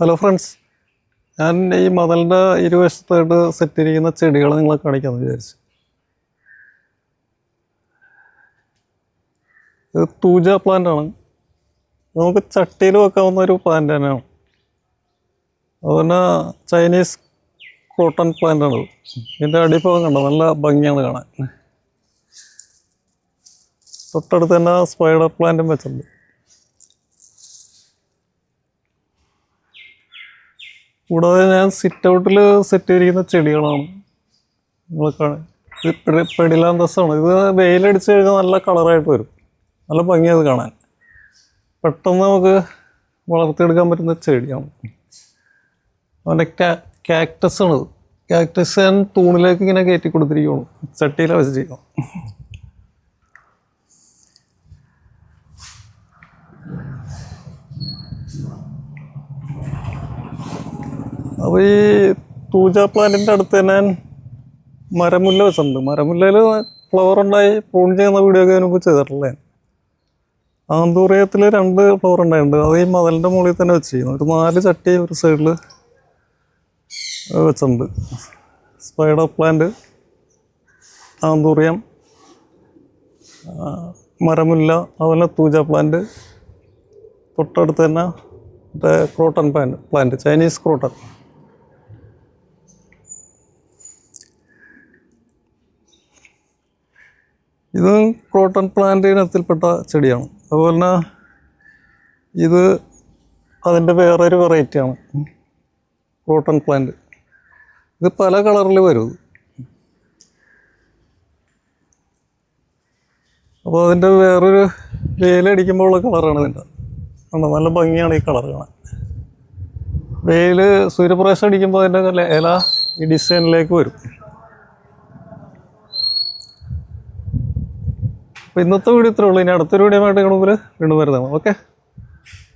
Hello friends, ഞാൻ ഈ മതിലിൻ്റെ ഇരുവശത്തായിട്ട് സെറ്റ് ചെയ്തിരിക്കുന്ന ചെടികൾ നിങ്ങളെ കാണിക്കാമെന്ന് വിചാരിച്ചു. ഇത് തൂജ പ്ലാന്റാണ്. നമുക്ക് ചട്ടിയിൽ വെക്കാവുന്ന ഒരു പ്ലാന്റ് തന്നെയാണ്. അതുപോലെ ചൈനീസ് കോട്ടൺ പ്ലാന്റാണത്. ഇതിൻ്റെ അടിഭാഗം കണ്ടോ, നല്ല ഭംഗിയാണ് കാണാൻ. തൊട്ടടുത്ത് തന്നെ സ്പൈഡർ പ്ലാന്റും വെച്ചിട്ടുണ്ട്. കൂടാതെ ഞാൻ സിറ്റ് ഔട്ടിൽ സെറ്റ് ചെയ്തിരിക്കുന്ന ചെടികളാണ് നിങ്ങൾ ഇത് പെഡിലാന്തസാണ്. ഇത് വെയിലടിച്ച് കഴിഞ്ഞാൽ നല്ല കളറായിട്ട് വരും, നല്ല ഭംഗിയത് കാണാൻ. പെട്ടെന്ന് നമുക്ക് വളർത്തിയെടുക്കാൻ പറ്റുന്ന ചെടിയാണ്. അവൻ്റെ കാക്ടസ് ആണിത്. കാക്ടസ് ഞാൻ തൂണിലേക്ക് ഇങ്ങനെ കയറ്റി കൊടുത്തിരിക്കുകയാണ്, ചട്ടിയിലാണ് വെച്ചിരിക്കണം. അപ്പോൾ ഈ തൂജ പ്ലാന്റിൻ്റെ അടുത്ത് തന്നെ ഞാൻ മരമുല്ല വെച്ചിട്ടുണ്ട്. മരമുല്ലയിൽ ഫ്ലവർ ഉണ്ടായി പ്രൂൺ ചെയ്യുന്ന വീഡിയോ ഒക്കെ മുമ്പ് ചെയ്തിട്ടുള്ളേ. ആന്തൂറിയത്തിൽ 2 ഫ്ലവർ ഉണ്ടായിട്ടുണ്ട്. അത് ഈ മതിലിൻ്റെ മുകളിൽ തന്നെ വെച്ചിരിക്കുന്നു. ഒരു 4 ചട്ടി ഒരു സൈഡിൽ വെച്ചിട്ടുണ്ട്. സ്പൈഡർ പ്ലാന്റ്, ആന്തൂറിയം, മരമുല്ല, അതുപോലെ തൂജ പ്ലാന്റ്. തൊട്ടടുത്ത് തന്നെ മറ്റേ ക്രോട്ടൺ പ്ലാന്റ്, ചൈനീസ് ക്രോട്ടൺ. ഇത് ക്രോട്ടൺ പ്ലാന്റ് ഇനത്തിൽപ്പെട്ട ചെടിയാണ്. അതുപോലെ തന്നെ ഇത് അതിൻ്റെ വേറൊരു വെറൈറ്റിയാണ് ക്രോട്ടൺ പ്ലാന്റ്. ഇത് പല കളറിൽ വരും. അപ്പോൾ അതിൻ്റെ വേറൊരു വെയിലടിക്കുമ്പോഴുള്ള കളറാണ് ഇതിൻ്റെ. നല്ല ഭംഗിയാണ് ഈ കളർ കാണാൻ. വെയിൽ സൂര്യപ്രകാശം അടിക്കുമ്പോൾ അതിൻ്റെ ഇല ഈ ഡിസൈനിലേക്ക് വരും. അപ്പോൾ ഇന്നത്തെ വീഡിയോ ഇത്രേ ഉള്ളൂ. ഇനി അടുത്തൊരു വീഡിയോ ആയിട്ട് കാണുമ്പോൾ വീണ്ടും വരുന്നതാണ്. ഓക്കെ.